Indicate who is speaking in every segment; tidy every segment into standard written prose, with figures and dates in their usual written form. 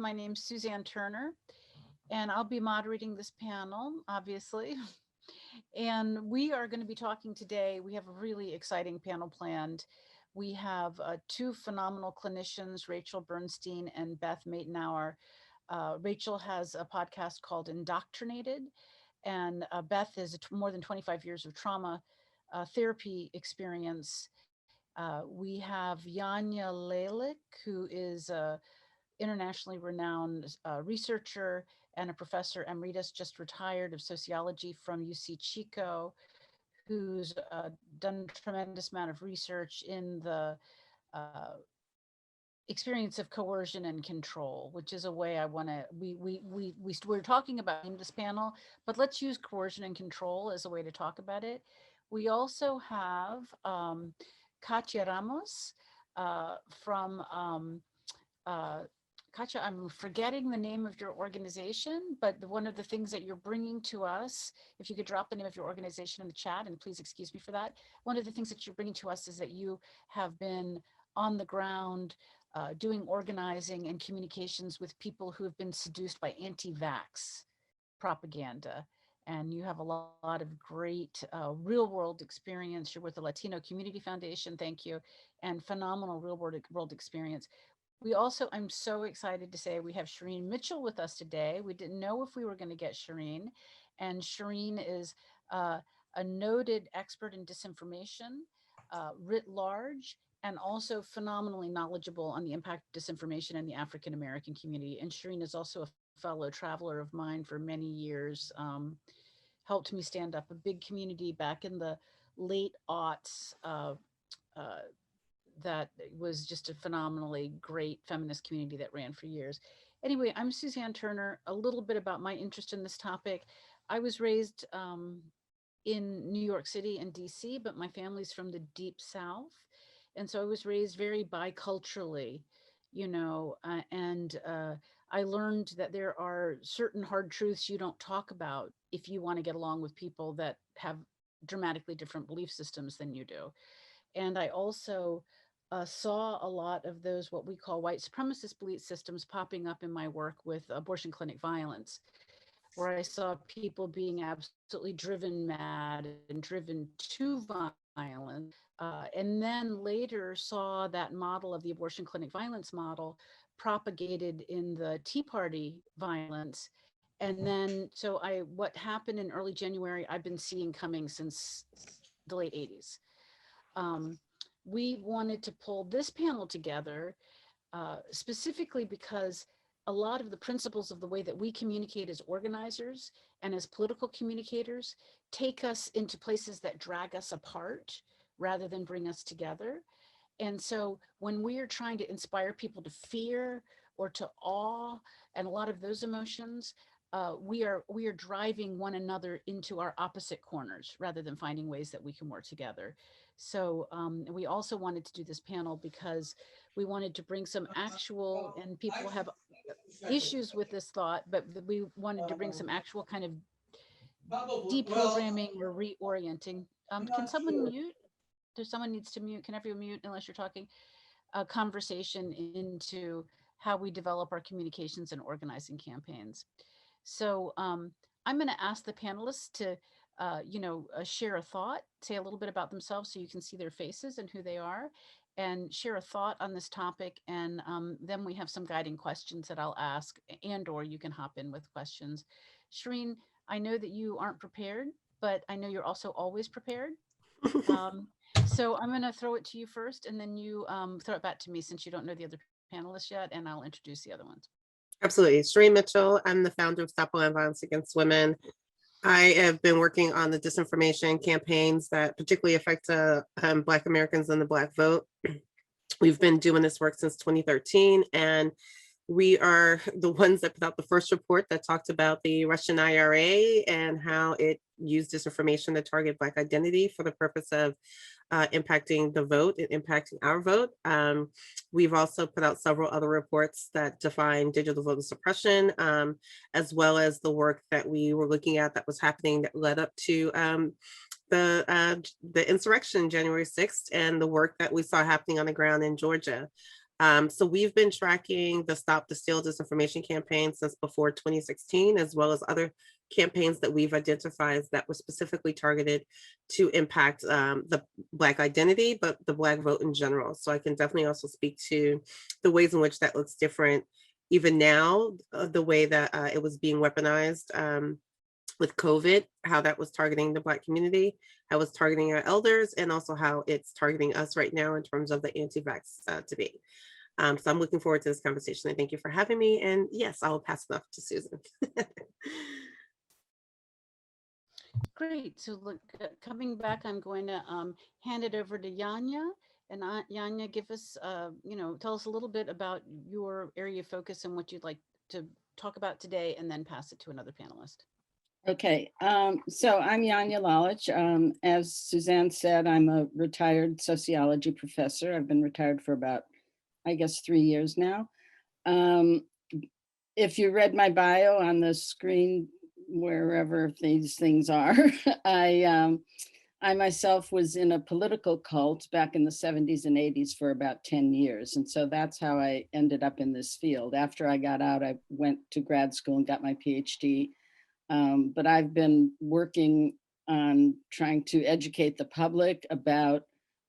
Speaker 1: My name's Suzanne Turner, and I'll be moderating this panel, obviously. And we are going to be talking today. We have a really exciting panel planned. We have two phenomenal clinicians, Rachel Bernstein and Beth Maitenauer. Rachel has a podcast called Indoctrinated, and Beth is more than 25 years of trauma therapy experience. We have Yanya Lalick, who is a internationally renowned researcher and a professor emeritus, just retired, of sociology from UC Chico, who's done a tremendous amount of research in the uh, experience of coercion and control, which is a way I want to, we're talking about in this panel, but let's use coercion and control as a way to talk about it. We also have Katia Ramos from uh, Katja, I'm forgetting the name of your organization, but one of the things that you're bringing to us, if you could drop the name of your organization in the chat, and please excuse me for that. One of the things that you're bringing to us is that you have been on the ground doing organizing and communications with people who have been seduced by anti-vax propaganda. And you have a lot of great real world experience. You're with the Latino Community Foundation, thank you, and phenomenal real world experience. We also, I'm so excited to say we have Shireen Mitchell with us today. We didn't know if we were going to get Shireen, and Shireen is a noted expert in disinformation writ large, and also phenomenally knowledgeable on the impact of disinformation in the African American community. And Shireen is also a fellow traveler of mine for many years, helped me stand up a big community back in the late aughts. Uh, that was just a phenomenally great feminist community that ran for years. Anyway, I'm Suzanne Turner. A little bit about my interest in this topic. I was raised in New York City and DC, but my family's from the deep South. And so I was raised very biculturally, and I learned that there are certain hard truths you don't talk about if you want to get along with people that have dramatically different belief systems than you do. And I also saw a lot of those, what we call white supremacist belief systems, popping up in my work with abortion clinic violence, where I saw people being absolutely driven mad and driven to violence. And then later saw that model of the abortion clinic violence model propagated in the Tea Party violence. And then, what happened in early January, I've been seeing coming since the late 80s. We wanted to pull this panel together specifically because a lot of the principles of the way that we communicate as organizers and as political communicators take us into places that drag us apart rather than bring us together. And so when we are trying to inspire people to fear or to awe and a lot of those emotions, we are driving one another into our opposite corners rather than finding ways that we can work together. So we also wanted to do this panel because we wanted to bring some actual, and people have issues with this thought, but we wanted to bring some actual kind of deprogramming or reorienting. Can someone mute? There's someone needs to mute. Can everyone mute unless you're talking? A conversation into how we develop our communications and organizing campaigns. So I'm going to ask the panelists to, share a thought, say a little bit about themselves so you can see their faces and who they are, and share a thought on this topic. And then we have some guiding questions that I'll ask, and or you can hop in with questions. Shireen, I know that you aren't prepared, but I know you're also always prepared. Um, so I'm going to throw it to you first, and then you throw it back to me since you don't know the other panelists yet, and I'll introduce the other ones.
Speaker 2: Absolutely. Shireen Mitchell. I'm the founder of Stop Online Violence Against Women. I have been working on the disinformation campaigns that particularly affect Black Americans and the Black vote. We've been doing this work since 2013, and we are the ones that put out the first report that talked about the Russian IRA and how it used disinformation to target Black identity for the purpose of impacting the vote and impacting our vote. We've also put out several other reports that define digital voter suppression, as well as the work that we were looking at that was happening that led up to the insurrection January 6th and the work that we saw happening on the ground in Georgia. So we've been tracking the Stop the Steal disinformation campaign since before 2016, as well as other campaigns that we've identified that were specifically targeted to impact the Black identity, but the Black vote in general. So I can definitely also speak to the ways in which that looks different even now, the way that it was being weaponized with COVID, how that was targeting the Black community, how it's targeting our elders, and also how it's targeting us right now in terms of the anti-vax debate. So I'm looking forward to this conversation. And thank you for having me. And yes, I will pass it off to Susan.
Speaker 1: Great. So look, coming back, I'm going to hand it over to Yanya. And Yanya, give us, tell us a little bit about your area of focus and what you'd like to talk about today, and then pass it to another panelist.
Speaker 3: Okay, so I'm Yanya Lalich. As Suzanne said, I'm a retired sociology professor. I've been retired for about, I guess, 3 years now. If you read my bio on the screen, wherever these things are, I myself was in a political cult back in the 70s and 80s for about 10 years. And so that's how I ended up in this field. After I got out, I went to grad school and got my PhD. But I've been working on trying to educate the public about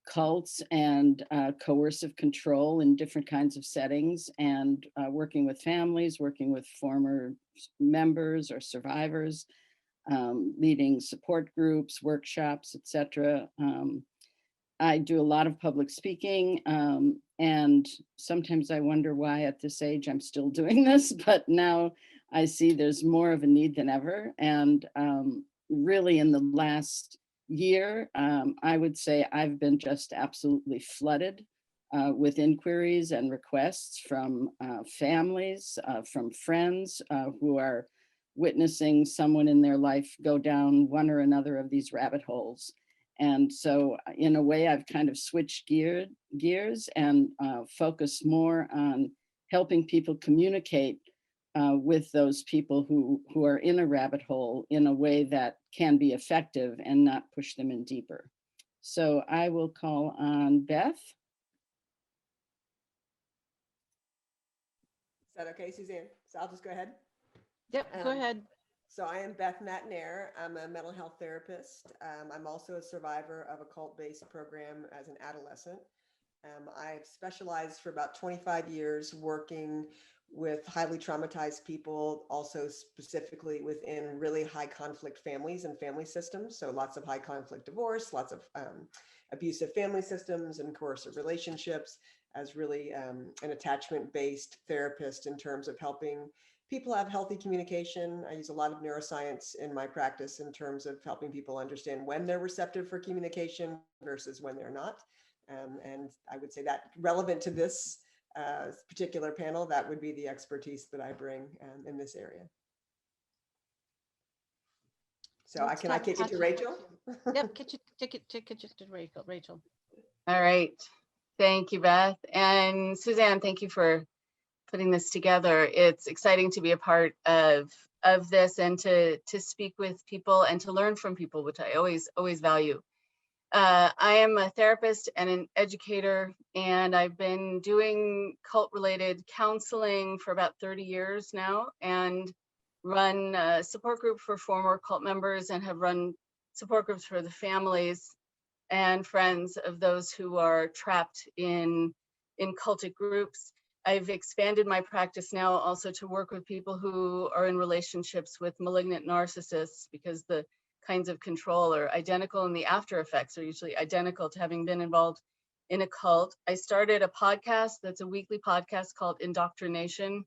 Speaker 3: cults and coercive control in different kinds of settings, and working with families, working with former members or survivors, leading support groups, workshops, etc. I do a lot of public speaking, and sometimes I wonder why at this age I'm still doing this, but now I see there's more of a need than ever. And really in the last year, I would say I've been just absolutely flooded with inquiries and requests from families, from friends who are witnessing someone in their life go down one or another of these rabbit holes. And so in a way, I've kind of switched gears and focused more on helping people communicate with those people who are in a rabbit hole in a way that can be effective and not push them in deeper. So I will call on Beth.
Speaker 4: Is that okay, Suzanne? So I'll just go ahead.
Speaker 1: Yep, go ahead.
Speaker 4: So I am Beth Matnair. I'm a mental health therapist. I'm also a survivor of a cult-based program as an adolescent. I've specialized for about 25 years working with highly traumatized people, also specifically within really high conflict families and family systems. So lots of high conflict divorce, lots of abusive family systems and coercive relationships, as really an attachment-based therapist in terms of helping people have healthy communication. I use a lot of neuroscience in my practice in terms of helping people understand when they're receptive for communication versus when they're not. And I would say that relevant to this particular panel, that would be the expertise that I bring in this area. So I kick it to Rachel?
Speaker 1: Yep, kick it to Rachel.
Speaker 5: All right. Thank you, Beth. And Suzanne, thank you for putting this together. It's exciting to be a part of this and to speak with people and to learn from people, which I always value. I am a therapist and an educator, and I've been doing cult-related counseling for about 30 years now, and run a support group for former cult members, and have run support groups for the families and friends of those who are trapped in cultic groups. I've expanded my practice now also to work with people who are in relationships with malignant narcissists, because the kinds of control are identical and the after effects are usually identical to having been involved in a cult. I started a podcast that's a weekly podcast called Indoctrination,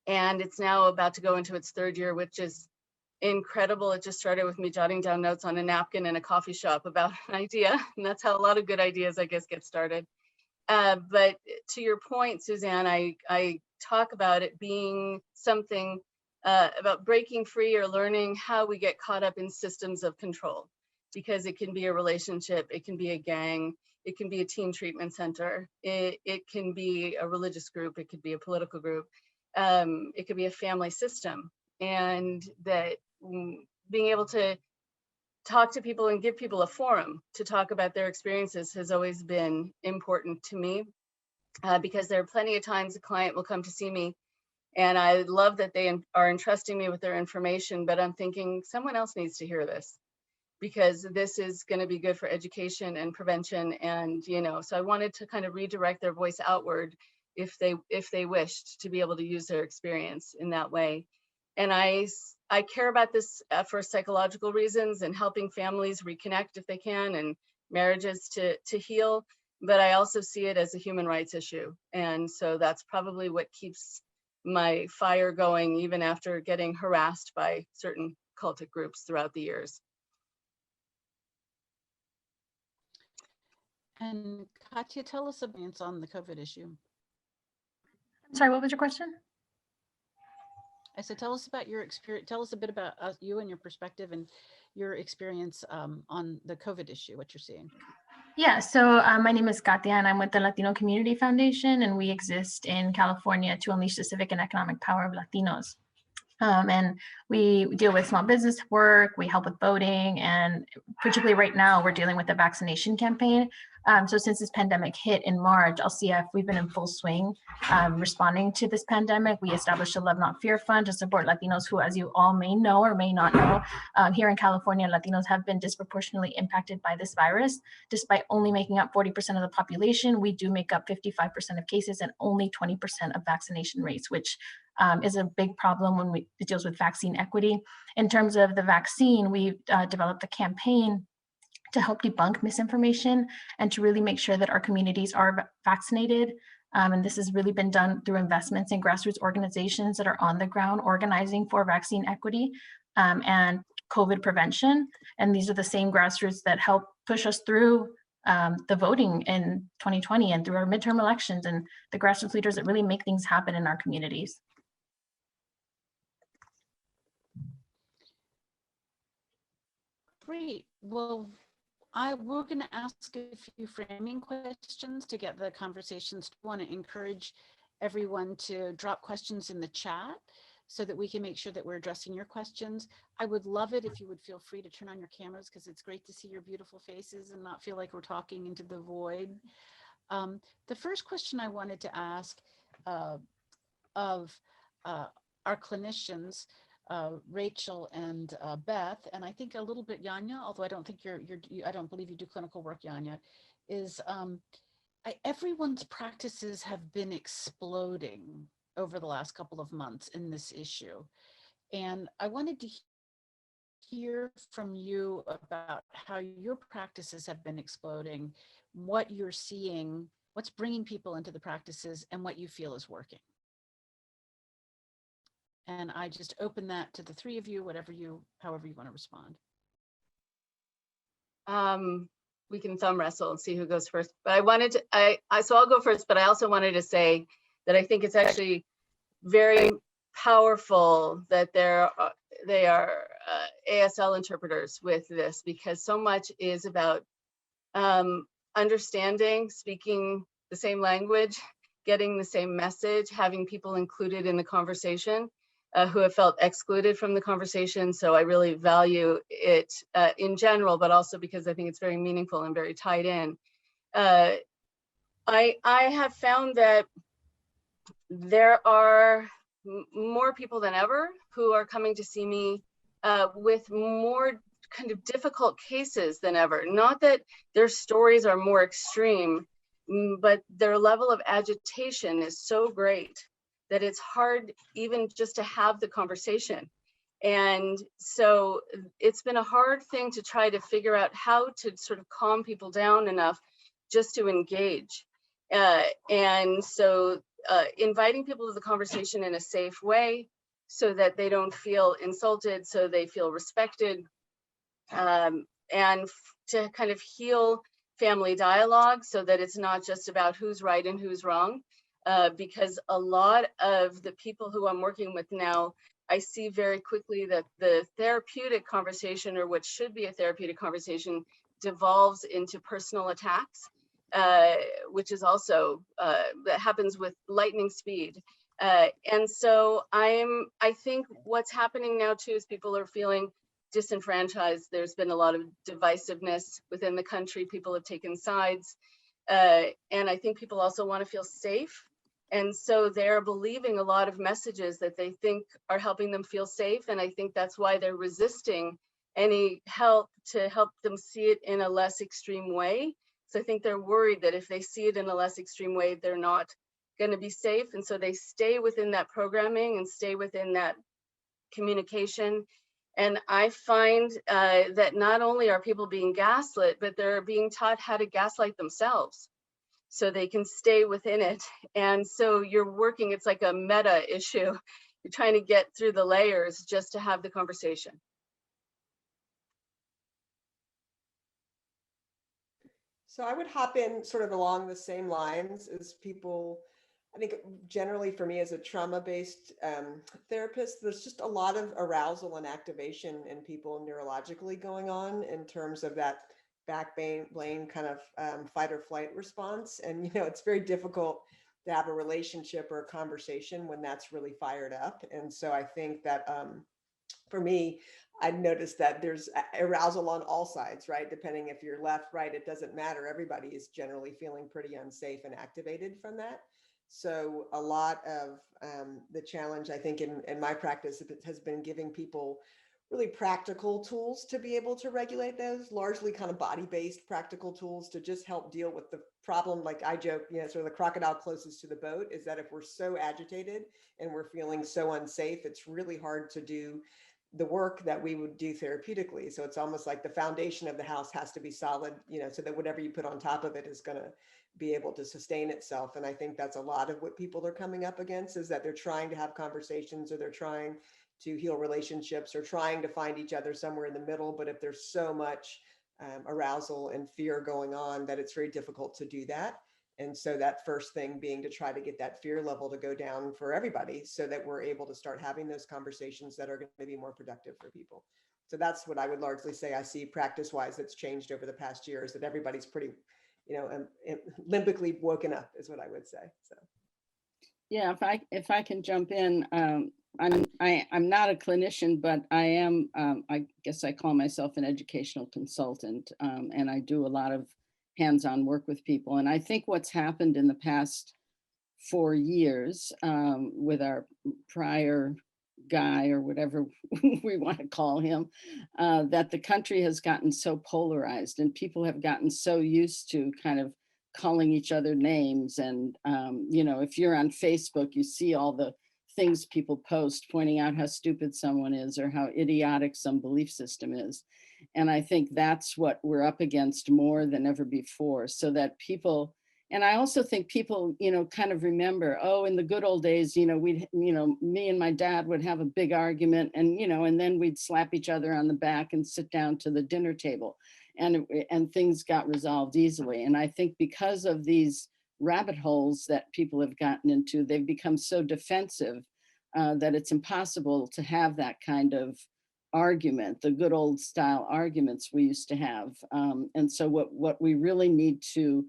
Speaker 5: and it's now about to go into its 3rd year, which is incredible. It just started with me jotting down notes on a napkin in a coffee shop about an idea, and that's how a lot of good ideas, I guess, get started. But to your point, Suzanne, I talk about it being something about breaking free or learning how we get caught up in systems of control, because it can be a relationship, it can be a gang, it can be a teen treatment center, it can be a religious group, it could be a political group, it could be a family system. And that being able to talk to people and give people a forum to talk about their experiences has always been important to me. because there are plenty of times a client will come to see me and I love that they are entrusting me with their information, but I'm thinking someone else needs to hear this because this is going to be good for education and prevention. And, you know, so I wanted to kind of redirect their voice outward if they wished to be able to use their experience in that way. And I care about this for psychological reasons and helping families reconnect if they can and marriages to heal. But I also see it as a human rights issue. And so that's probably what keeps my fire going even after getting harassed by certain cultic groups throughout the years.
Speaker 1: And Katya, tell us about on the COVID issue.
Speaker 6: I'm sorry, what was your question?
Speaker 1: I said, tell us about your experience. Tell us a bit about you and your perspective and your experience on the COVID issue, what you're seeing.
Speaker 6: Yeah, so my name is Katya and I'm with the Latino Community Foundation, and we exist in California to unleash the civic and economic power of Latinos. And we deal with small business work, we help with voting, and particularly right now, we're dealing with the vaccination campaign. So since this pandemic hit in March, LCF, we've been in full swing responding to this pandemic. We established a Love Not Fear Fund to support Latinos who, as you all may know or may not know, here in California, Latinos have been disproportionately impacted by this virus. Despite only making up 40% of the population, we do make up 55% of cases and only 20% of vaccination rates, which is a big problem when it deals with vaccine equity. In terms of the vaccine, we've developed a campaign to help debunk misinformation and to really make sure that our communities are vaccinated. And this has really been done through investments in grassroots organizations that are on the ground organizing for vaccine equity and COVID prevention. And these are the same grassroots that help push us through the voting in 2020 and through our midterm elections, and the grassroots leaders that really make things happen in our communities.
Speaker 1: Great. Well, we're going to ask a few framing questions to get the conversations. I want to encourage everyone to drop questions in the chat so that we can make sure that we're addressing your questions. I would love it if you would feel free to turn on your cameras, because it's great to see your beautiful faces and not feel like we're talking into the void. The first question I wanted to ask of our clinicians, Rachel and Beth, and I think a little bit Yanya, although I don't think I don't believe you do clinical work, Yanya, is everyone's practices have been exploding over the last couple of months in this issue. And I wanted to hear from you about how your practices have been exploding, what you're seeing, what's bringing people into the practices, and what you feel is working. And I just open that to the three of you, however you want to respond.
Speaker 5: We can thumb wrestle and see who goes first. But I wanted to, so I'll go first, but I also wanted to say that I think it's actually very powerful that they are ASL interpreters with this, because so much is about understanding, speaking the same language, getting the same message, having people included in the conversation who have felt excluded from the conversation. So I really value it in general, but also because I think it's very meaningful and very tied in. I have found that there are more people than ever who are coming to see me with more kind of difficult cases than ever. Not that their stories are more extreme, but their level of agitation is so great that it's hard even just to have the conversation. And so it's been a hard thing to try to figure out how to sort of calm people down enough just to engage. And so inviting people to the conversation in a safe way so that they don't feel insulted, so they feel respected, and to kind of heal family dialogue so that it's not just about who's right and who's wrong. Because a lot of the people who I'm working with now, I see very quickly that the therapeutic conversation, or what should be a therapeutic conversation, devolves into personal attacks, which is also, that happens with lightning speed. And so I think what's happening now too is people are feeling disenfranchised. There's been a lot of divisiveness within the country. People have taken sides. And I think people also want to feel safe. And so they're believing a lot of messages that they think are helping them feel safe. And I think that's why they're resisting any help to help them see it in a less extreme way. So I think they're worried that if they see it in a less extreme way, they're not going to be safe. And so they stay within that programming and stay within that communication. And I find that not only are people being gaslit, but they're being taught how to gaslight themselves so they can stay within it. And so you're working, it's like a meta issue. You're trying to get through the layers just to have the conversation.
Speaker 4: So I would hop in sort of along the same lines as people. I think generally for me as a trauma-based therapist, there's just a lot of arousal and activation in people neurologically going on in terms of that back-brain kind of fight or flight response. And, you know, it's very difficult to have a relationship or a conversation when that's really fired up. And so I think that for me, I noticed that there's arousal on all sides, right? Depending if you're left, right, it doesn't matter. Everybody is generally feeling pretty unsafe and activated from that. So a lot of the challenge, I think, in my practice has been giving people really practical tools to be able to regulate those, largely kind of body-based practical tools to just help deal with the problem. Like I joke, you know, sort of the crocodile closest to the boat is that if we're so agitated and we're feeling so unsafe, it's really hard to do the work that we would do therapeutically. So it's almost like the foundation of the house has to be solid, you know, so that whatever you put on top of it is going to be able to sustain itself. And I think that's a lot of what people are coming up against, is that they're trying to have conversations, or they're trying to heal relationships, or trying to find each other somewhere in the middle. But if there's so much arousal and fear going on, that it's very difficult to do that. And so that first thing being to try to get that fear level to go down for everybody, so that we're able to start having those conversations that are going to be more productive for people. So that's what I would largely say I see practice-wise that's changed over the past year, is that everybody's pretty, you know, limbically woken up is what I would say. So.
Speaker 3: Yeah, if I can jump in, I'm not a clinician, but I am, I guess I call myself an educational consultant, and I do a lot of hands-on work with people. And I think what's happened in the past 4 years with our prior guy, or whatever we want to call him, that the country has gotten so polarized, and people have gotten so used to kind of calling each other names. And, you know, if you're on Facebook, you see all the things people post pointing out how stupid someone is or how idiotic some belief system is. And I think that's what we're up against more than ever before, so that people, and I also think people, you know, kind of remember, oh, in the good old days, you know, we'd, you know, me and my dad would have a big argument, and, you know, and then we'd slap each other on the back and sit down to the dinner table, and things got resolved easily. And I think because of these rabbit holes that people have gotten into, they've become so defensive that it's impossible to have that kind of argument, the good old style arguments we used to have. And so what we really need to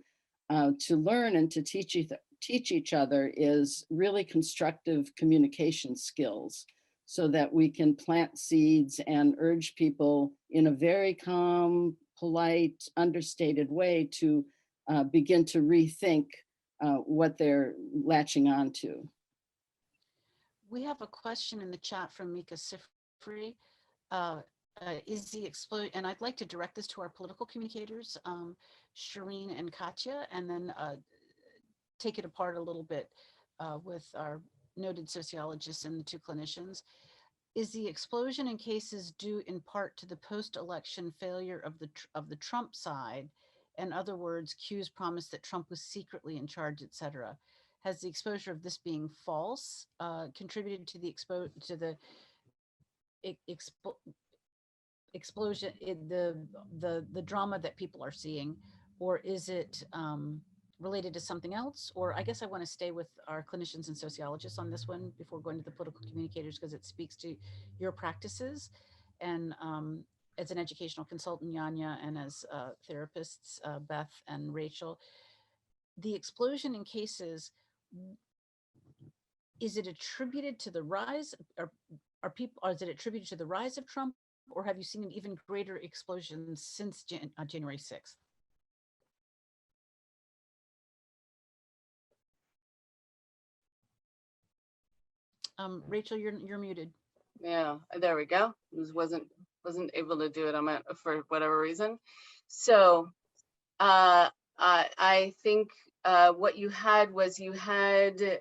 Speaker 3: learn and to teach each other is really constructive communication skills, so that we can plant seeds and urge people in a very calm, polite, understated way to begin to rethink what they're latching onto.
Speaker 1: We have a question in the chat from Mika Sifri. Is the explosion, and I'd like to direct this to our political communicators, Shireen and Katya, and then take it apart a little bit with our noted sociologists and the two clinicians. Is the explosion in cases due in part to the post-election failure of the Trump side? In other words, Q's promise that Trump was secretly in charge, etc. Has the exposure of this being false contributed to the explosion, the drama that people are seeing, or is it related to something else? Or I guess I want to stay with our clinicians and sociologists on this one before going to the political communicators, because it speaks to your practices. And as an educational consultant, Yanya, and as therapists, Beth and Rachel, the explosion in cases, is it attributed to the rise, or is it attributed to the rise of Trump, or have you seen an even greater explosion since January 6th? Rachel, you're muted.
Speaker 5: Yeah, there we go. Wasn't able to do it on my, for whatever reason. So I think what you had was you had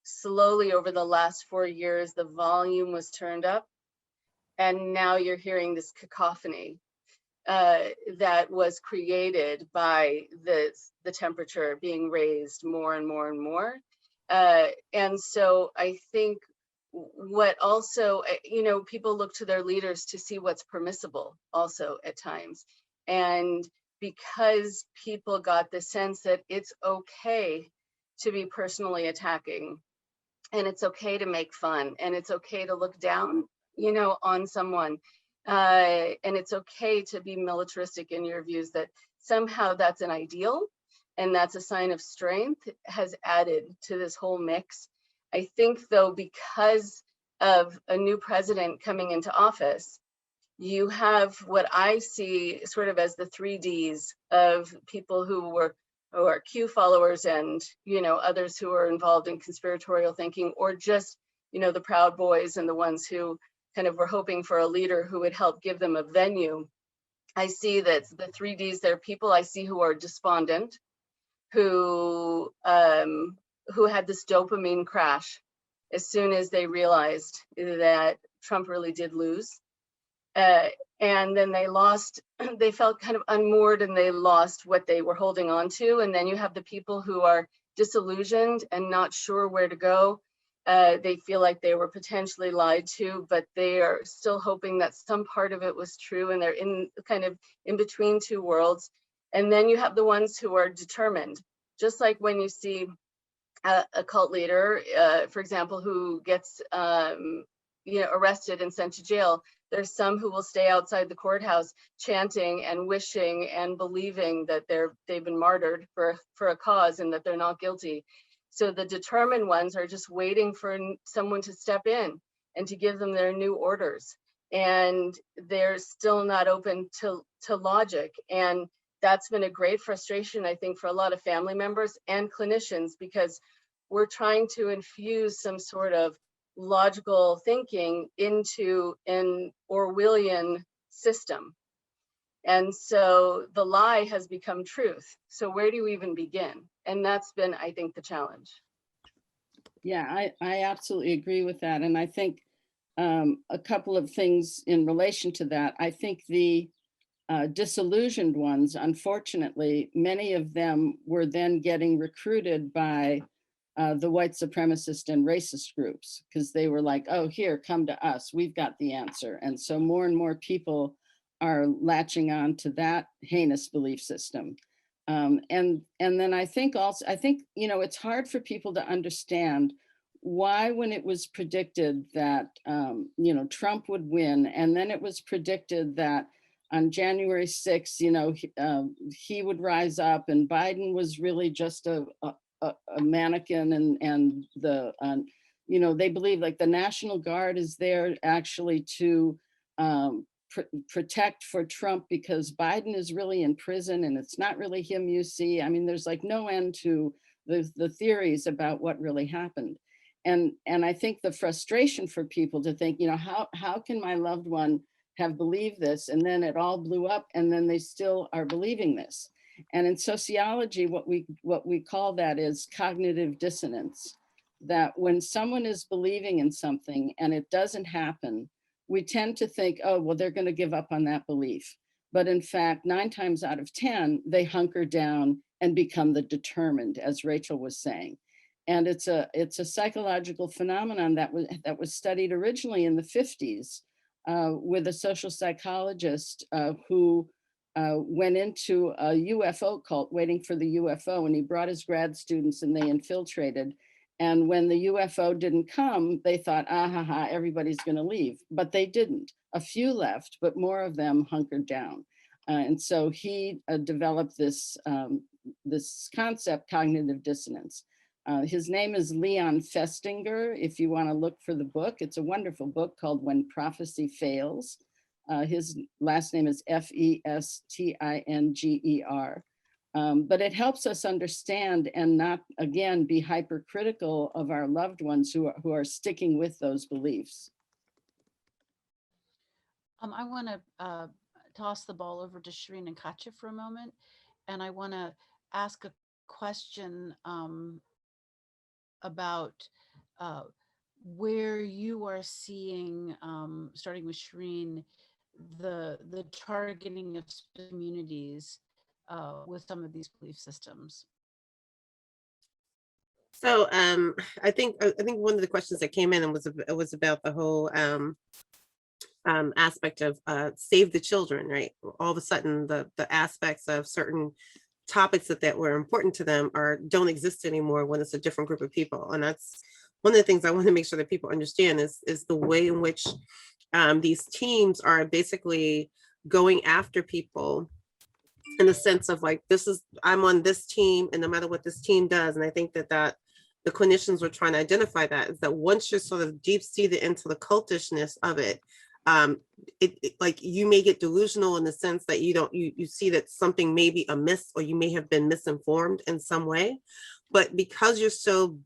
Speaker 5: slowly over the last 4 years, the volume was turned up, and now you're hearing this cacophony that was created by the temperature being raised more and more and more. And so I think what also, people look to their leaders to see what's permissible also at times. And because people got the sense that it's okay to be personally attacking, and it's okay to make fun, and it's okay to look down, on someone, and it's okay to be militaristic in your views, that somehow that's an ideal and that's a sign of strength, has added to this whole mix. I think though, because of a new president coming into office, you have what I see sort of as the 3Ds of people who are Q followers, and others who are involved in conspiratorial thinking, or just the Proud Boys and the ones who kind of were hoping for a leader who would help give them a venue. I see that the 3Ds, there are people I see who are despondent, who had this dopamine crash as soon as they realized that Trump really did lose. And then they felt kind of unmoored, and they lost what they were holding on to. And then you have the people who are disillusioned and not sure where to go. They feel like they were potentially lied to, but they are still hoping that some part of it was true, and they're in kind of in between two worlds. And then you have the ones who are determined, just like when you see a cult leader, for example, who gets arrested and sent to jail. There's some who will stay outside the courthouse chanting and wishing and believing that they've been martyred for a cause and that they're not guilty. So the determined ones are just waiting for someone to step in and to give them their new orders. And they're still not open to logic. And that's been a great frustration, I think, for a lot of family members and clinicians, because we're trying to infuse some sort of logical thinking into an Orwellian system. And so the lie has become truth. So where do you even begin? And that's been, I think, the challenge.
Speaker 3: Yeah, I absolutely agree with that. And I think a couple of things in relation to that. I think the disillusioned ones, unfortunately, many of them were then getting recruited by the white supremacist and racist groups, because they were like, oh, here, come to us, we've got the answer. And so more and more people are latching on to that heinous belief system. And then I think it's hard for people to understand why, when it was predicted that Trump would win, and then it was predicted that on January 6th, he would rise up, and Biden was really just a mannequin, and they believe like the National Guard is there actually to protect for Trump, because Biden is really in prison and it's not really him you see. I mean, there's like no end to the theories about what really happened. And I think the frustration for people to think, how can my loved one have believed this, and then it all blew up, and then they still are believing this. And in sociology, what we call that is cognitive dissonance, that when someone is believing in something and it doesn't happen, we tend to think, oh, well, they're going to give up on that belief. But in fact, 9 times out of 10, they hunker down and become the determined, as Rachel was saying. And it's a psychological phenomenon that was studied originally in the 50s with a social psychologist who went into a UFO cult waiting for the UFO, and he brought his grad students and they infiltrated. And when the UFO didn't come, they thought, everybody's going to leave. But they didn't. A few left, but more of them hunkered down. And so he developed this concept, cognitive dissonance. His name is Leon Festinger. If you want to look for the book, it's a wonderful book called When Prophecy Fails. His last name is Festinger. But it helps us understand and not, again, be hypercritical of our loved ones who are sticking with those beliefs.
Speaker 1: I want to toss the ball over to Shireen and Katya for a moment, and I want to ask a question about where you are seeing, starting with Shireen, the targeting of communities with some of these belief systems.
Speaker 2: So I think one of the questions that came in and was about the whole aspect of save the children, right? All of a sudden the aspects of certain topics that were important to them don't exist anymore when it's a different group of people. And that's one of the things I want to make sure that people understand is the way in which these teams are basically going after people in the sense of like, I'm on this team and no matter what this team does. And I think that the clinicians were trying to identify that is that once you're sort of deep seated into the cultishness of it, like you may get delusional in the sense that you see that something may be amiss or you may have been misinformed in some way, but because you're so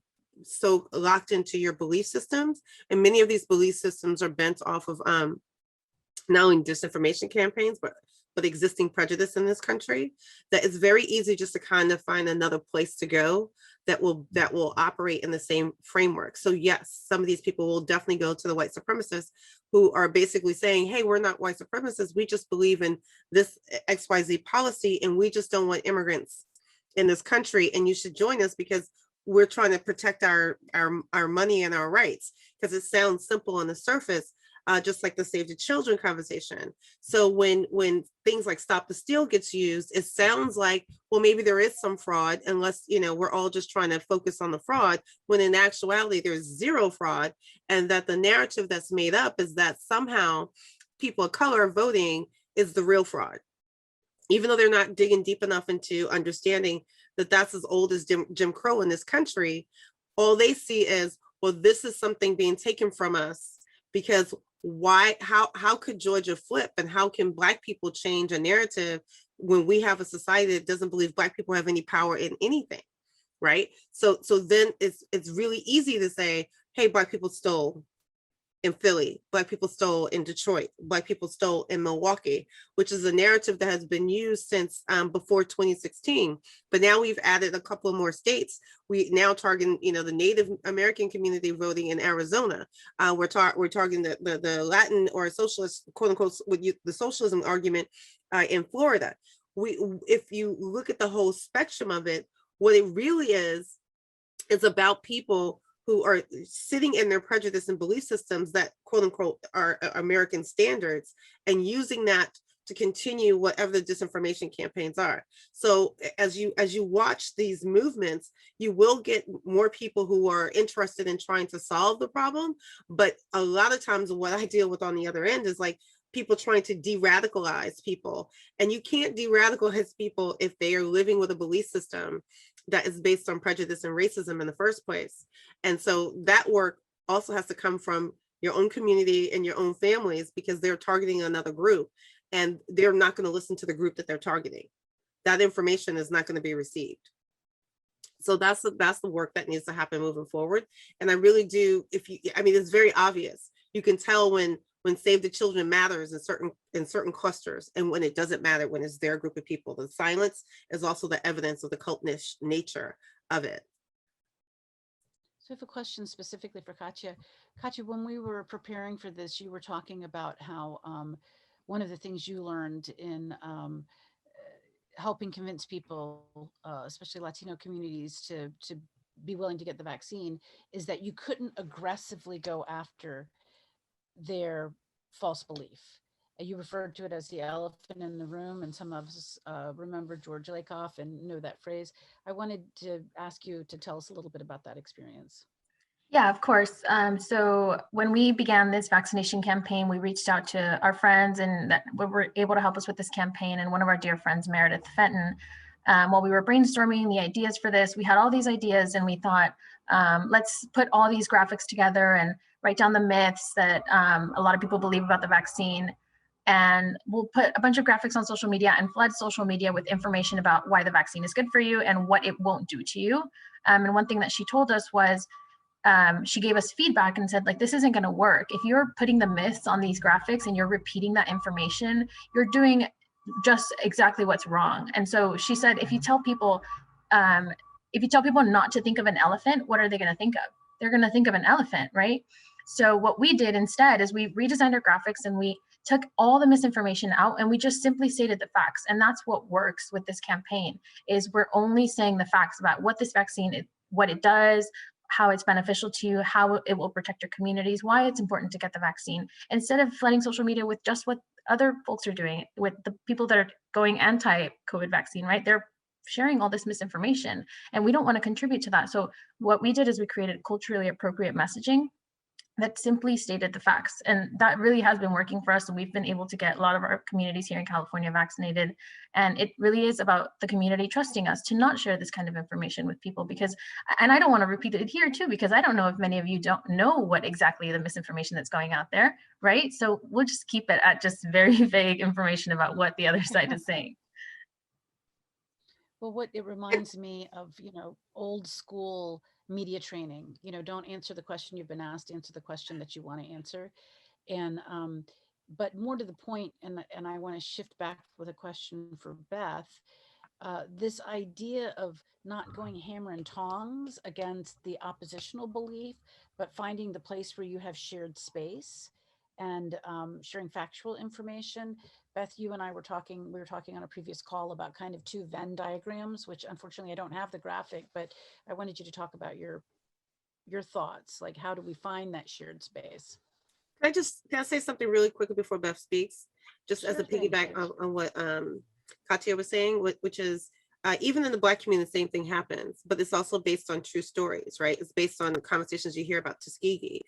Speaker 2: locked into your belief systems, and many of these belief systems are bent off of not only disinformation campaigns but existing prejudice in this country, that it's very easy just to kind of find another place to go that will operate in the same framework. So yes, some of these people will definitely go to the white supremacists who are basically saying, hey, we're not white supremacists, we just believe in this XYZ policy and we just don't want immigrants in this country, and you should join us because we're trying to protect our money and our rights. Because it sounds simple on the surface, just like the Save the Children conversation. So when things like Stop the Steal gets used, it sounds like, well, maybe there is some fraud, unless, we're all just trying to focus on the fraud, when in actuality, there's zero fraud. And that the narrative that's made up is that somehow people of color voting is the real fraud, even though they're not digging deep enough into understanding that that's as old as Jim Crow in this country. All they see is, well, this is something being taken from us because how could Georgia flip, and how can Black people change a narrative when we have a society that doesn't believe Black people have any power in anything, right? So then it's really easy to say, hey, Black people stole in Philly, Black people stole in Detroit, Black people stole in Milwaukee, which is a narrative that has been used since before 2016. But now we've added a couple of more states. We now target, the Native American community voting in Arizona. We're targeting the Latin or socialist, quote unquote, with the socialism argument in Florida. If you look at the whole spectrum of it, what it really is about people who are sitting in their prejudice and belief systems that, quote unquote, are American standards, and using that to continue whatever the disinformation campaigns are. So as you watch these movements, you will get more people who are interested in trying to solve the problem. But a lot of times what I deal with on the other end is like people trying to de-radicalize people. And you can't de-radicalize people if they are living with a belief system that is based on prejudice and racism in the first place. And so that work also has to come from your own community and your own families, because they're targeting another group and they're not going to listen to the group that they're targeting. That information is not going to be received. So that's the work that needs to happen moving forward. And I really do, it's very obvious. You can tell when Save the Children matters in certain clusters, and when it doesn't matter when it's their group of people. The silence is also the evidence of the cultish nature of it.
Speaker 1: So I have a question specifically for Katya. Katya, when we were preparing for this, you were talking about how one of the things you learned in helping convince people, especially Latino communities, to be willing to get the vaccine, is that you couldn't aggressively go after their false belief. You referred to it as the elephant in the room, and some of us remember George Lakoff and know that phrase. I wanted to ask you to tell us a little bit about that experience.
Speaker 6: Yeah, of course. So when we began this vaccination campaign, we reached out to our friends and that were able to help us with this campaign. And one of our dear friends, Meredith Fenton, while we were brainstorming the ideas for this, we had all these ideas and we thought, let's put all these graphics together and write down the myths that a lot of people believe about the vaccine. and we'll put a bunch of graphics on social media and flood social media with information about why the vaccine is good for you and what it won't do to you. And one thing that she told us was, she gave us feedback and said, like, this isn't going to work. If you're putting the myths on these graphics and you're repeating that information, you're doing just exactly what's wrong. And so she said, if you tell people not to think of an elephant, what are they going to think of? They're going to think of an elephant, right? So what we did instead is we redesigned our graphics and we took all the misinformation out and we just simply stated the facts. And that's what works with this campaign, is we're only saying the facts about what this vaccine is, what it does, how it's beneficial to you, how it will protect your communities, why it's important to get the vaccine, instead of flooding social media with just what other folks are doing, with the people that are going anti-COVID vaccine, right? They're sharing all this misinformation and we don't want to contribute to that. So what we did is we created culturally appropriate messaging that simply stated the facts. And that really has been working for us. And we've been able to get a lot of our communities here in California vaccinated. And it really is about the community trusting us to not share this kind of information with people, because, and I don't want to repeat it here too, because I don't know if many of you don't know what exactly the misinformation that's going out there, right? So we'll just keep it at just very vague information about what the other side is saying.
Speaker 1: Well, what it reminds me of, old school media training, don't answer the question you've been asked, answer the question that you want to answer. And, but more to the point, and I want to shift back with a question for Beth, this idea of not going hammer and tongs against the oppositional belief, but finding the place where you have shared space and sharing factual information. Beth, you and I were talking on a previous call about kind of two Venn diagrams, which unfortunately I don't have the graphic, but I wanted you to talk about your thoughts. Like, how do we find that shared space?
Speaker 2: Can I say something really quickly before Beth speaks? Just as a
Speaker 1: Sure thing,
Speaker 2: piggyback
Speaker 1: Paige.
Speaker 2: on what Katia was saying, which is even in the Black community, the same thing happens, but it's also based on true stories, right? It's based on the conversations you hear about Tuskegee,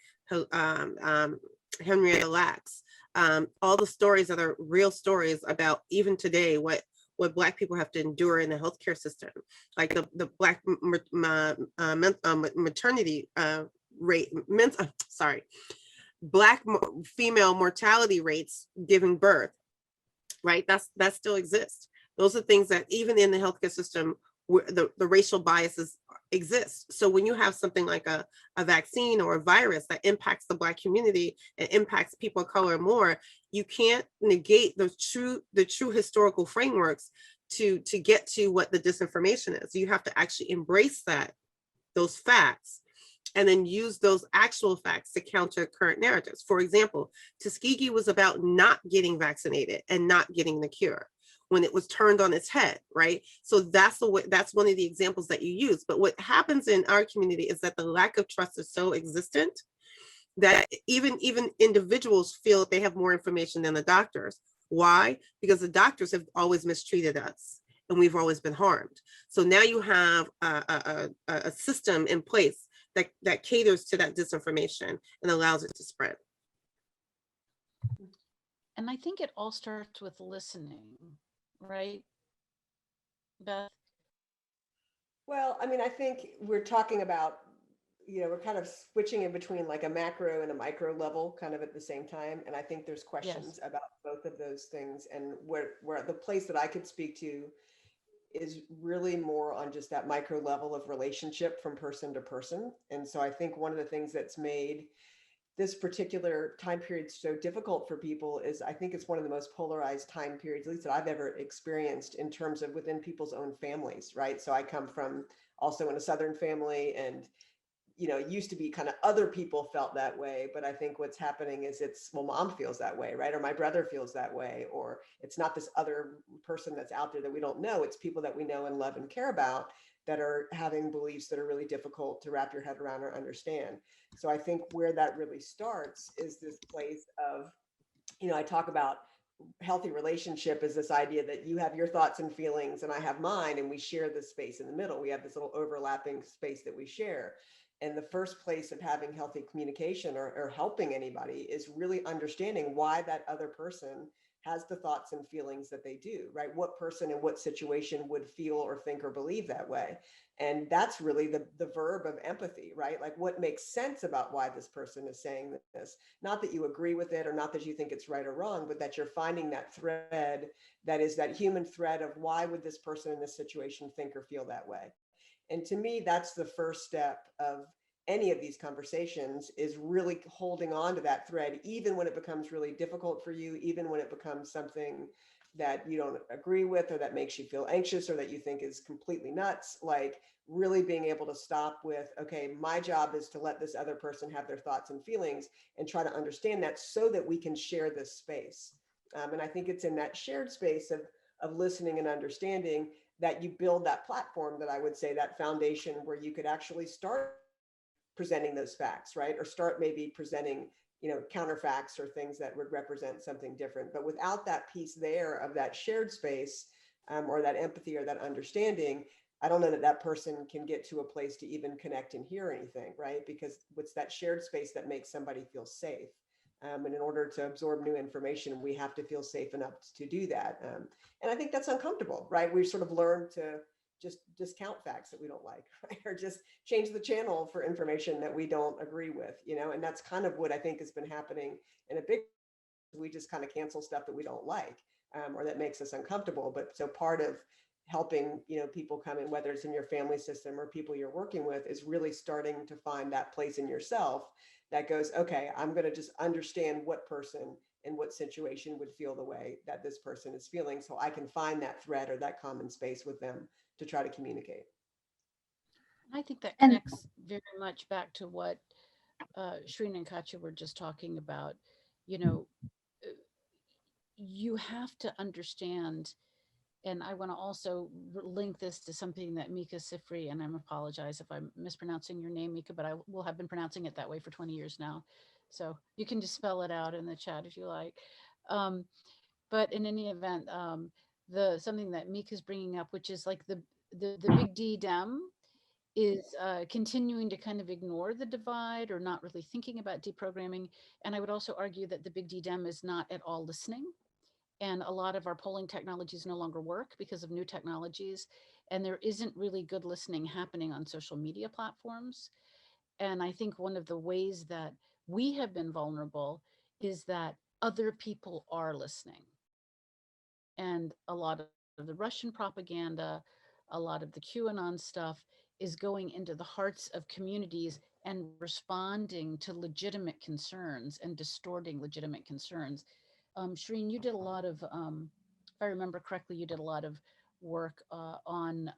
Speaker 2: Henrietta Lacks, all the stories that are real stories about even today, what Black people have to endure in the healthcare system, like the Black maternity rate, Black female mortality rates giving birth, right? That still exists. Those are things that even in the healthcare system, where the racial biases exist. So when you have something like a vaccine or a virus that impacts the Black community and impacts people of color more, you can't negate the true historical frameworks to get to what the disinformation is. You have to actually embrace those facts, and then use those actual facts to counter current narratives. For example, Tuskegee was about not getting vaccinated and not getting the cure when it was turned on its head, right? So that's one of the examples that you use. But what happens in our community is that the lack of trust is so existent that even individuals feel they have more information than the doctors. Why? Because the doctors have always mistreated us and we've always been harmed. So now you have a system in place that caters to that disinformation and allows it to spread.
Speaker 1: And I think it all starts with listening, right, Beth?
Speaker 4: Well, I mean, I think we're talking about, we're kind of switching in between like a macro and a micro level kind of at the same time. And I think there's questions about both of those things. And where the place that I could speak to is really more on just that micro level of relationship from person to person. And so I think one of the things that's made this particular time period so difficult for people is I think it's one of the most polarized time periods, at least that I've ever experienced in terms of within people's own families, right? So I come from also in a Southern family, and it used to be kind of other people felt that way, but I think what's happening is well, mom feels that way, right? Or my brother feels that way, or it's not this other person that's out there that we don't know. It's people that we know and love and care about that are having beliefs that are really difficult to wrap your head around or understand. So I think where that really starts is this place of, I talk about healthy relationship is this idea that you have your thoughts and feelings and I have mine, and we share this space in the middle. We have this little overlapping space that we share. And the first place of having healthy communication or helping anybody is really understanding why that other person has the thoughts and feelings that they do, right? What person in what situation would feel or think or believe that way? And that's really the verb of empathy, right? Like what makes sense about why this person is saying this. Not that you agree with it or not that you think it's right or wrong, but that you're finding that thread that is that human thread of why would this person in this situation think or feel that way? And to me, that's the first step of any of these conversations, is really holding on to that thread, even when it becomes really difficult for you, even when it becomes something that you don't agree with or that makes you feel anxious or that you think is completely nuts. Like really being able to stop with, okay, my job is to let this other person have their thoughts and feelings and try to understand that so that we can share this space. And I think it's in that shared space of listening and understanding that you build that platform, that I would say that foundation where you could actually start presenting those facts, right? Or start maybe presenting, counterfacts or things that would represent something different. But without that piece there of that shared space, or that empathy or that understanding, I don't know that that person can get to a place to even connect and hear anything, right? Because it's that shared space that makes somebody feel safe. And in order to absorb new information, we have to feel safe enough to do that. And I think that's uncomfortable, right? We've sort of learned to just discount facts that we don't like, right? Or just change the channel for information that we don't agree with, and that's kind of what I think has been happening in a big, we just kind of cancel stuff that we don't like, or that makes us uncomfortable. But so part of helping, people come in, whether it's in your family system or people you're working with, is really starting to find that place in yourself that goes, okay, I'm going to just understand what person in what situation would feel the way that this person is feeling, so I can find that thread or that common space with them to try to communicate.
Speaker 1: I think that
Speaker 6: And
Speaker 1: connects very much back to what Shreen and Katya were just talking about. You know, you have to understand, and I want to also link this to something that Mika Sifri, and I apologize if I'm mispronouncing your name, Mika, but I will have been pronouncing it that way for 20 years now. So you can just spell it out in the chat if you like. But in any event, the something that Mika's bringing up, which is like the big D dem, is continuing to kind of ignore the divide or not really thinking about deprogramming. And I would also argue that the big D dem is not at all listening. And a lot of our polling technologies no longer work because of new technologies. And there isn't really good listening happening on social media platforms. And I think one of the ways that we have been vulnerable is that other people are listening. And a lot of the Russian propaganda, a lot of the QAnon stuff is going into the hearts of communities and responding to legitimate concerns and distorting legitimate concerns. Shreen, you did a lot of, if I remember correctly, you did a lot of work on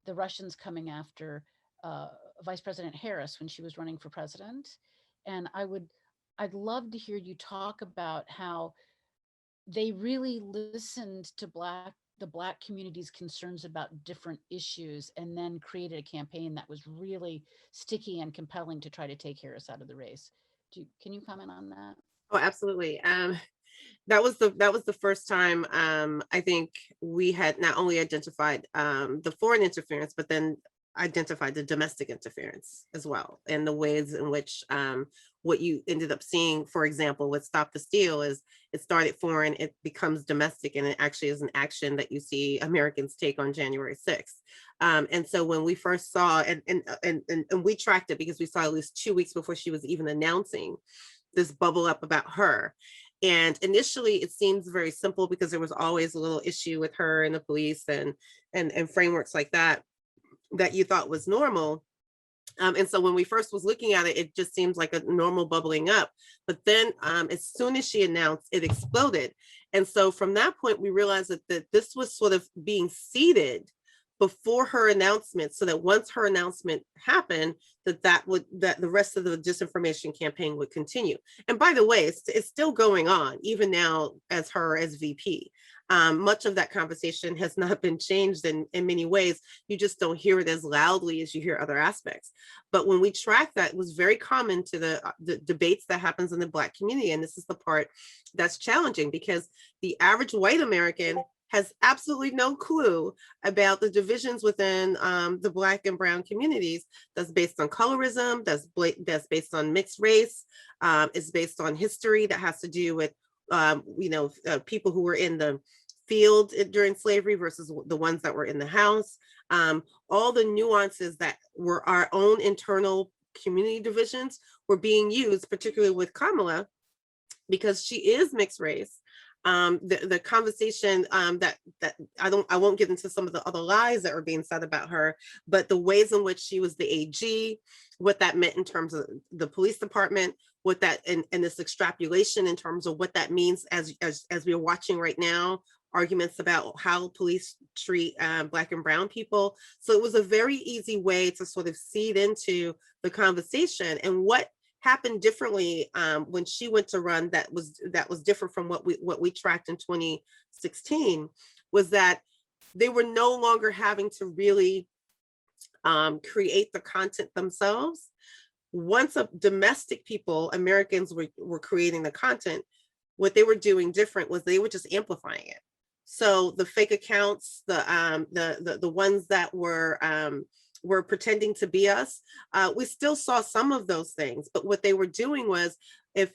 Speaker 1: the Russians coming after Vice President Harris when she was running for president. And I'd love to hear you talk about how they really listened to the Black community's concerns about different issues and then created a campaign that was really sticky and compelling to try to take Harris out of the race. Can you comment on that?
Speaker 2: Oh, absolutely. That was the first time I think we had not only identified the foreign interference, but then identified the domestic interference as well, and the ways in which what you ended up seeing, for example, with Stop the Steal, is it started foreign, it becomes domestic, and it actually is an action that you see Americans take on January 6th. And so when we first saw, and we tracked it because we saw at least 2 weeks before she was even announcing this bubble up about her. And initially it seems very simple because there was always a little issue with her and the police and frameworks like that you thought was normal. And so when we first was looking at it, it just seems like a normal bubbling up. But then as soon as she announced, it exploded. And so from that point, we realized that this was sort of being seeded before her announcement, so that once her announcement happened, that the rest of the disinformation campaign would continue. And by the way, it's still going on even now as VP. Much of that conversation has not been changed in many ways. You just don't hear it as loudly as you hear other aspects. But when we track that, it was very common to the debates that happens in the Black community. And this is the part that's challenging, because the average white American has absolutely no clue about the divisions within the Black and brown communities. That's based on colorism, that's based on mixed race, it's based on history that has to do with people who were in the field during slavery versus the ones that were in the house. All the nuances that were our own internal community divisions were being used, particularly with Kamala, because she is mixed race. The conversation that I won't get into some of the other lies that were being said about her, but the ways in which she was the AG, what that meant in terms of the police department, what that and this extrapolation in terms of what that means as we are watching right now, arguments about how police treat Black and brown people. So it was a very easy way to sort of seed into the conversation. And what happened differently when she went to run that was different from what we tracked in 2016 was that they were no longer having to really create the content themselves. Once domestic people, Americans were creating the content, what they were doing different was they were just amplifying it. So the fake accounts, the ones that were pretending to be us, we still saw some of those things, but what they were doing was, if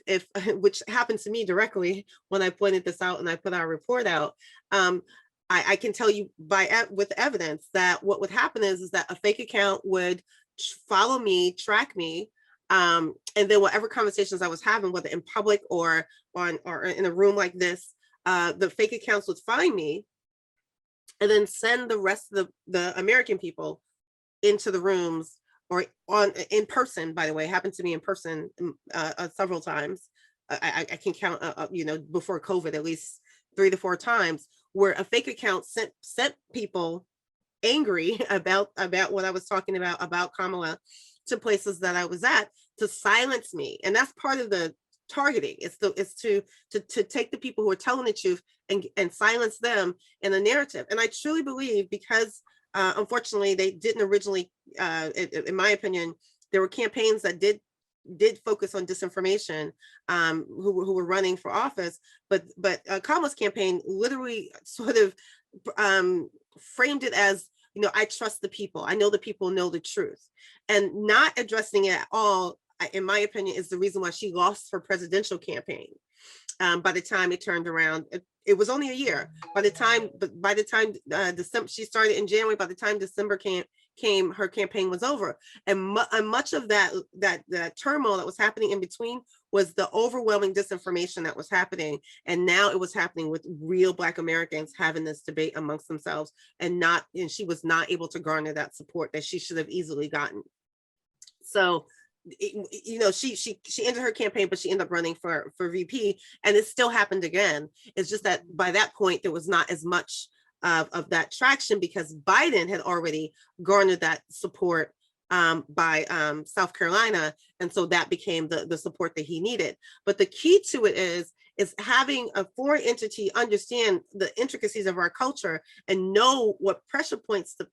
Speaker 2: which happened to me directly when I pointed this out and I put our report out, I can tell you with evidence that what would happen is that a fake account would follow me, track me, and then whatever conversations I was having, whether in public or in a room like this, the fake accounts would find me and then send the rest of the American people into the rooms or in person. By the way, happened to me in person several times. I can count, before COVID, at least 3 to 4 times, where a fake account sent people angry about what I was talking about Kamala to places that I was at to silence me. And that's part of the targeting. It's to take the people who are telling the truth and silence them in a narrative. And I truly believe, because unfortunately they didn't originally, in my opinion, there were campaigns that did focus on disinformation, who were running for office, but Kamala's campaign literally sort of framed it as, I trust the people. I know the people know the truth, and not addressing it at all, in my opinion, is the reason why she lost her presidential campaign. By the time it turned around, it was only a year. By the time December, she started in January. By the time December came, her campaign was over, and much of that turmoil that was happening in between was the overwhelming disinformation that was happening. And now it was happening with real Black Americans having this debate amongst themselves, and she was not able to garner that support that she should have easily gotten. So, she ended her campaign, but she ended up running for VP, and it still happened again. It's just that by that point, there was not as much of that traction, because Biden had already garnered that support by South Carolina. And so that became the support that he needed. But the key to it is having a foreign entity understand the intricacies of our culture and know what pressure points to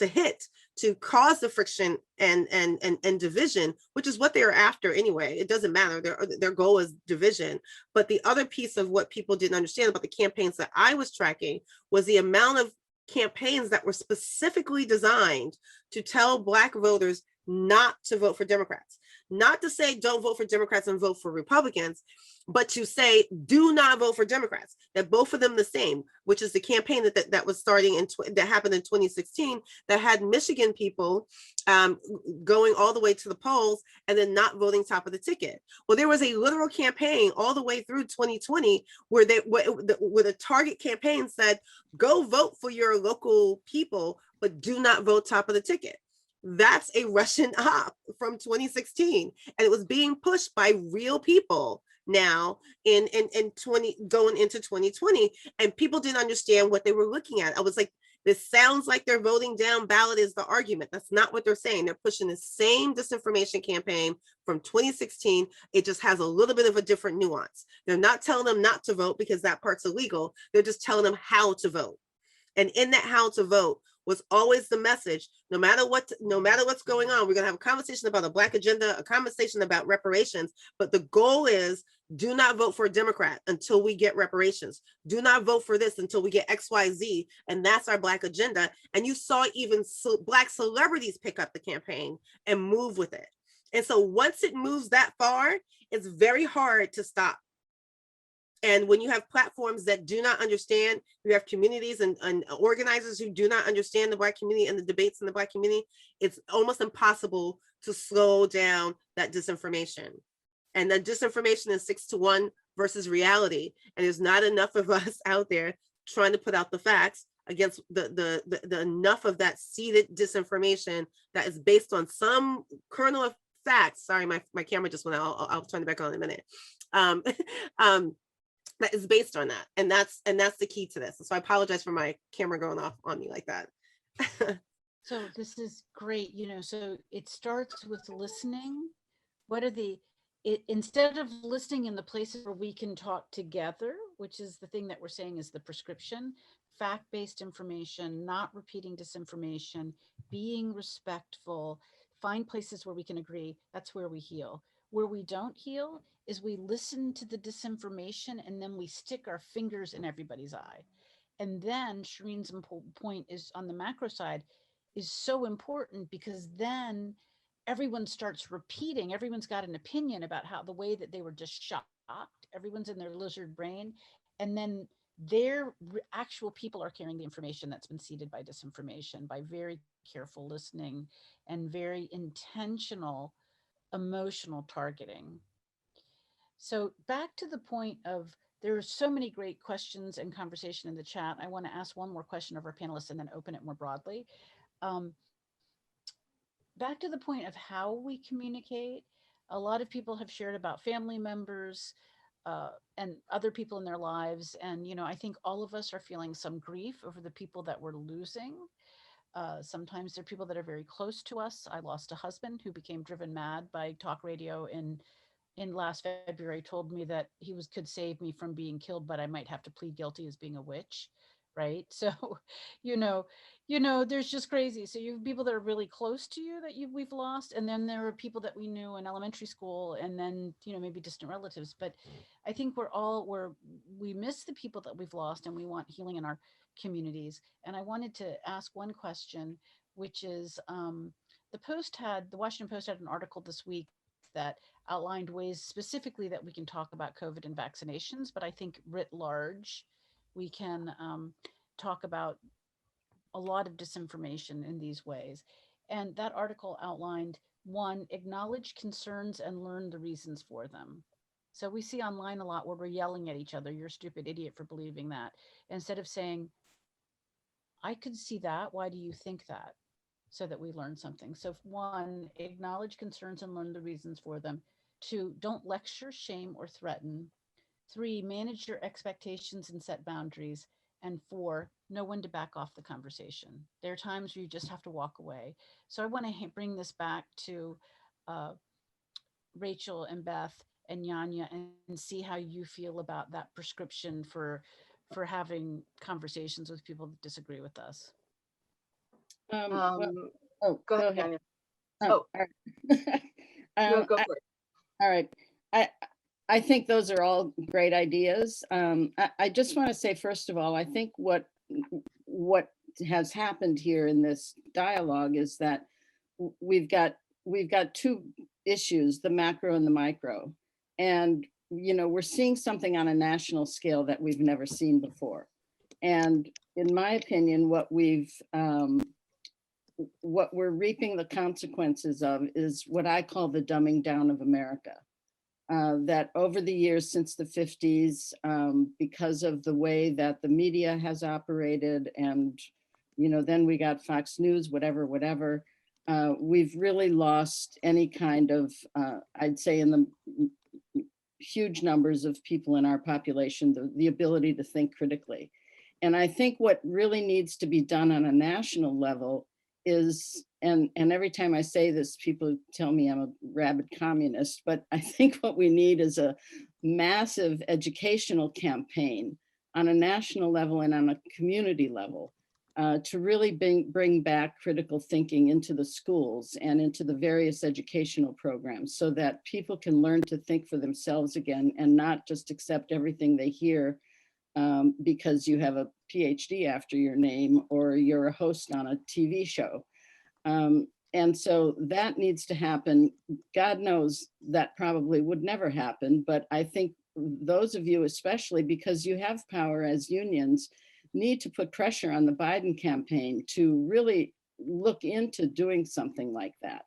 Speaker 2: hit to cause the friction and division, which is what they're after anyway. It doesn't matter. Their goal is division. But the other piece of what people didn't understand about the campaigns that I was tracking was the amount of campaigns that were specifically designed to tell Black voters not to vote for Democrats. Not to say don't vote for Democrats and vote for Republicans, but to say do not vote for Democrats, that both of them the same, which is the campaign that was starting that happened in 2016, that had Michigan people going all the way to the polls and then not voting top of the ticket. Well, there was a literal campaign all the way through 2020 where the target campaign said, go vote for your local people, but do not vote top of the ticket. That's a Russian op from 2016, and it was being pushed by real people now in going into 2020, and people didn't understand what they were looking at. I was like, this sounds like they're voting down ballot is the argument. That's not what they're saying. They're pushing the same disinformation campaign from 2016. It just has a little bit of a different nuance. They're not telling them not to vote because that part's illegal. They're just telling them how to vote. And in that how to vote was always the message, no matter what's going on, we're gonna have a conversation about a Black agenda, a conversation about reparations, but the goal is do not vote for a Democrat until we get reparations. Do not vote for this until we get XYZ, and that's our Black agenda. And you saw even Black celebrities pick up the campaign and move with it. And so once it moves that far, it's very hard to stop. And when you have platforms that do not understand, you have communities and organizers who do not understand the Black community and the debates in the Black community, it's almost impossible to slow down that disinformation. And that disinformation is 6-1 versus reality. And there's not enough of us out there trying to put out the facts against the enough of that seeded disinformation that is based on some kernel of facts. Sorry, my camera just went out. I'll turn it back on in a minute. That is based on that. And that's the key to this. So I apologize for my camera going off on me like that.
Speaker 1: So this is great, you know, so it starts with listening. What are instead of listening in the places where we can talk together, which is the thing that we're saying is the prescription, fact-based information, not repeating disinformation, being respectful, find places where we can agree, that's where we heal. Where we don't heal is we listen to the disinformation and then we stick our fingers in everybody's eye. And then Shireen's point is on the macro side is so important, because then everyone starts repeating, everyone's got an opinion about how the way that they were just shocked, everyone's in their lizard brain, and then their actual people are carrying the information that's been seeded by disinformation, by very careful listening and very intentional emotional targeting. So back to the point of, there are so many great questions and conversation in the chat. I want to ask one more question of our panelists and then open it more broadly. Back to the point of how we communicate, a lot of people have shared about family members and other people in their lives. And, you know, I think all of us are feeling some grief over the people that we're losing. Sometimes there are people that are very close to us. I lost a husband who became driven mad by talk radio in last February, told me that he could save me from being killed, but I might have to plead guilty as being a witch. Right. So, you know, there's just crazy. So you have people that are really close to you that we've lost. And then there are people that we knew in elementary school, and then, you know, maybe distant relatives. But I think we miss the people that we've lost, and we want healing in our communities. And I wanted to ask one question, which is the Washington Post had an article this week that outlined ways specifically that we can talk about COVID and vaccinations, but I think writ large, we can talk about a lot of disinformation in these ways. And that article outlined, one, acknowledge concerns and learn the reasons for them. So we see online a lot where we're yelling at each other, you're a stupid idiot for believing that, instead of saying, I could see that, why do you think that? So that we learn something. So one, acknowledge concerns and learn the reasons for them. Two, don't lecture, shame, or threaten. Three, manage your expectations and set boundaries. And four, know when to back off the conversation. There are times where you just have to walk away. So I want to bring this back to Rachel and Beth and Yanya, and see how you feel about that prescription for having conversations with people that disagree with us.
Speaker 3: Well,
Speaker 5: Go ahead,
Speaker 3: ahead.
Speaker 5: Yanya.
Speaker 3: All right.
Speaker 5: No, go for it.
Speaker 3: All right. I think those are all great ideas. I just want to say, first of all, I think what has happened here in this dialogue is that we've got two issues, the macro and the micro. And, you know, we're seeing something on a national scale that we've never seen before. And in my opinion, what we're reaping the consequences of is what I call the dumbing down of America. That over the years since the 50s, because of the way that the media has operated, and, you know, then we got Fox News, whatever, we've really lost any kind of, I'd say in the huge numbers of people in our population, the ability to think critically. And I think what really needs to be done on a national level is, and every time I say this, people tell me I'm a rabid communist, but I think what we need is a massive educational campaign on a national level and on a community level to really bring back critical thinking into the schools and into the various educational programs, so that people can learn to think for themselves again and not just accept everything they hear because you have a PhD after your name or you're a host on a TV show. And so that needs to happen. God knows that probably would never happen, but I think those of you, especially because you have power as unions, need to put pressure on the Biden campaign to really look into doing something like that.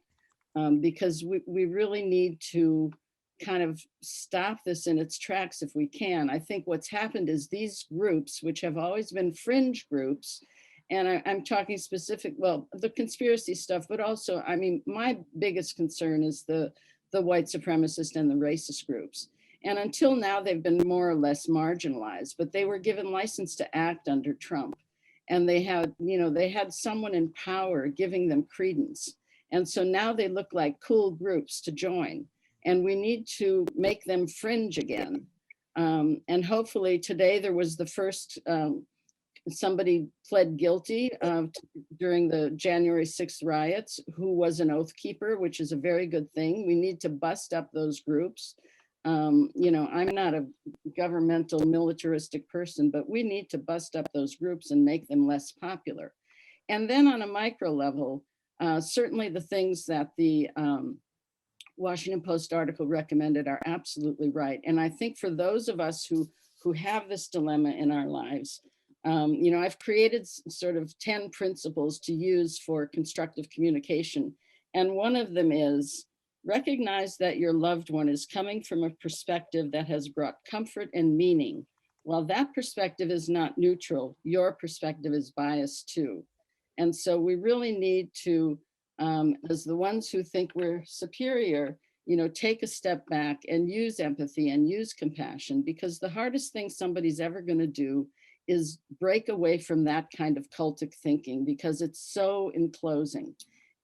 Speaker 3: Because we really need to kind of stop this in its tracks if we can. I think what's happened is these groups, which have always been fringe groups, and I'm talking specific, well, the conspiracy stuff, but also, I mean, my biggest concern is the white supremacist and the racist groups. And until now, they've been more or less marginalized, but they were given license to act under Trump. And they had, you know, they had someone in power giving them credence. And so now they look like cool groups to join. And we need to make them fringe again. And hopefully today there was the first, somebody pled guilty during the January 6th riots, who was an oath keeper, which is a very good thing. We need to bust up those groups. You know, I'm not a governmental militaristic person, but we need to bust up those groups and make them less popular. And then on a micro level, certainly the things that the Washington Post article recommended are absolutely right. And I think for those of us who have this dilemma in our lives, you know, I've created sort of 10 principles to use for constructive communication. And one of them is recognize that your loved one is coming from a perspective that has brought comfort and meaning. While that perspective is not neutral, your perspective is biased too. And so we really need to, as the ones who think we're superior, you know, take a step back and use empathy and use compassion, because the hardest thing somebody's ever going to do is break away from that kind of cultic thinking, because it's so enclosing.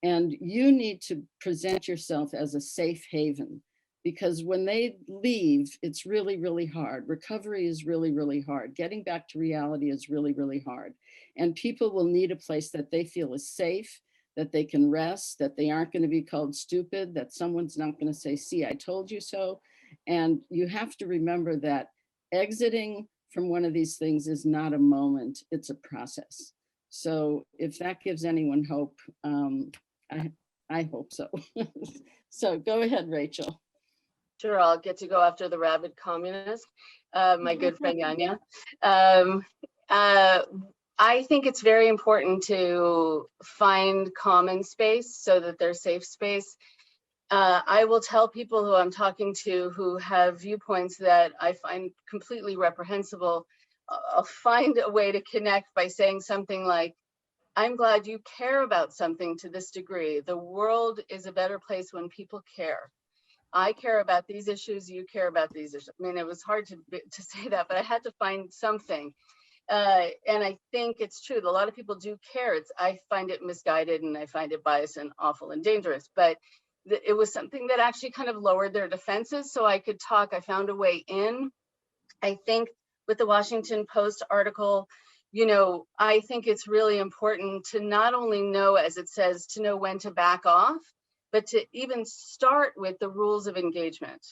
Speaker 3: And you need to present yourself as a safe haven, because when they leave, it's really, really hard. Recovery is really, really hard. Getting back to reality is really, really hard. And people will need a place that they feel is safe, that they can rest, that they aren't going to be called stupid, that someone's not going to say, see, I told you so. And you have to remember that exiting from one of these things is not a moment, it's a process. So if that gives anyone hope, I hope so. So go ahead, Rachel.
Speaker 5: Sure, I'll get to go after the rabid communist, my good friend Yanya. I think it's very important to find common space so that there's safe space. I will tell people who I'm talking to who have viewpoints that I find completely reprehensible, I'll find a way to connect by saying something like, I'm glad you care about something to this degree. The world is a better place when people care. I care about these issues, you care about these issues. I mean, it was hard to say that, but I had to find something. And I think it's true that a lot of people do care. I find it misguided and I find it biased and awful and dangerous, but it was something that actually kind of lowered their defenses so I could talk. I found a way in. I think with the Washington Post article, you know, I think it's really important to not only know, as it says, to know when to back off, but to even start with the rules of engagement.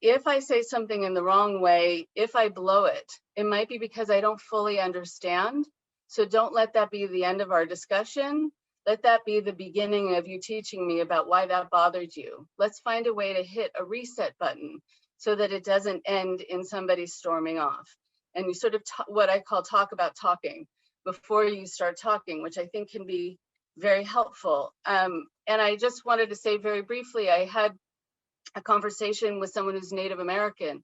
Speaker 5: If I say something in the wrong way, if I blow it, it might be because I don't fully understand. So don't let that be the end of our discussion. Let that be the beginning of you teaching me about why that bothered you. Let's find a way to hit a reset button so that it doesn't end in somebody storming off. And you sort of what I call talk about talking before you start talking, which I think can be very helpful. And I just wanted to say very briefly, I had a conversation with someone who's Native American,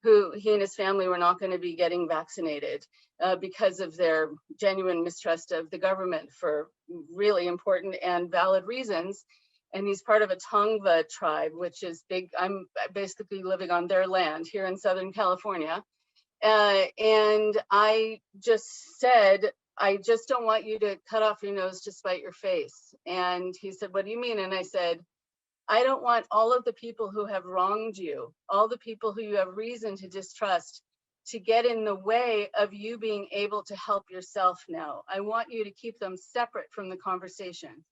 Speaker 5: who he and his family were not going to be getting vaccinated because of their genuine mistrust of the government for really important and valid reasons. And he's part of a Tongva tribe, which is big. I'm basically living on their land here in Southern California. And I just said, I just don't want you to cut off your nose to spite your face. And he said, what do you mean? And I said, I don't want all of the people who have wronged you, all the people who you have reason to distrust, to get in the way of you being able to help yourself now. I want you to keep them separate from the conversation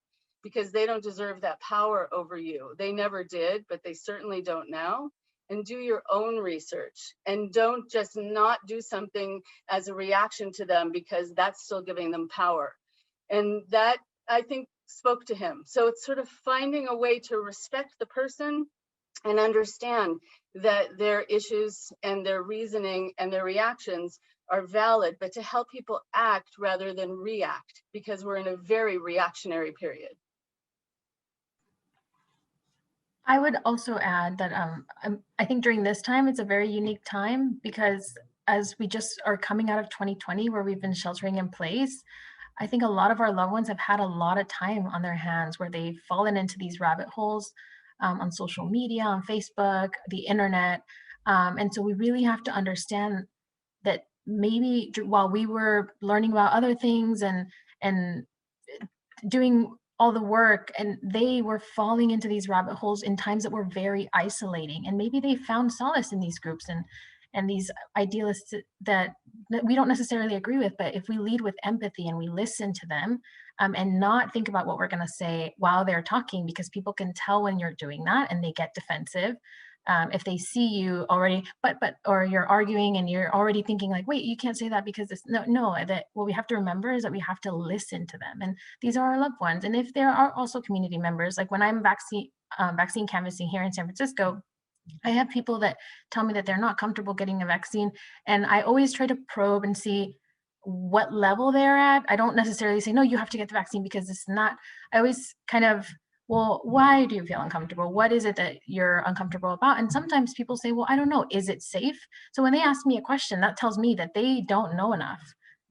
Speaker 5: because they don't deserve that power over you. They never did, but they certainly don't now. And do your own research and don't just not do something as a reaction to them because that's still giving them power. And that, I think, spoke to him. So it's sort of finding a way to respect the person and understand that their issues and their reasoning and their reactions are valid, but to help people act rather than react, because we're in a very reactionary period.
Speaker 6: I would also add that I think during this time, it's a very unique time because as we just are coming out of 2020, where we've been sheltering in place, I think a lot of our loved ones have had a lot of time on their hands where they've fallen into these rabbit holes on social media, on Facebook, the internet. And so we really have to understand that maybe while we were learning about other things and doing all the work, and they were falling into these rabbit holes in times that were very isolating, and maybe they found solace in these groups and these idealists that we don't necessarily agree with, but if we lead with empathy and we listen to them and not think about what we're going to say while they're talking, because people can tell when you're doing that and they get defensive. If they see you already, or you're arguing and you're already thinking like, wait, you can't say that because this, no, that what we have to remember is that we have to listen to them. And these are our loved ones. And if there are also community members, like when I'm vaccine canvassing here in San Francisco, I have people that tell me that they're not comfortable getting a vaccine. And I always try to probe and see what level they're at. I don't necessarily say, no, you have to get the vaccine because it's not, I always kind of, well, why do you feel uncomfortable? What is it that you're uncomfortable about? And sometimes people say, well, I don't know, is it safe? So when they ask me a question, that tells me that they don't know enough.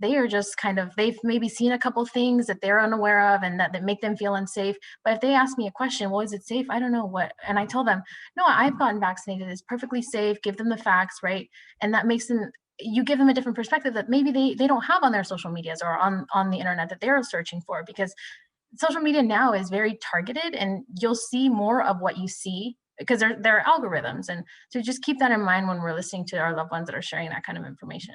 Speaker 6: They are just kind of, they've maybe seen a couple things that they're unaware of and that make them feel unsafe. But if they ask me a question, well, is it safe? I don't know what. And I tell them, no, I've gotten vaccinated. It's perfectly safe. Give them the facts, right? And that makes them, you give them a different perspective that maybe they don't have on their social medias or on the internet that they're searching for, because social media now is very targeted and you'll see more of what you see because there are algorithms. And so just keep that in mind when we're listening to our loved ones that are sharing that kind of information.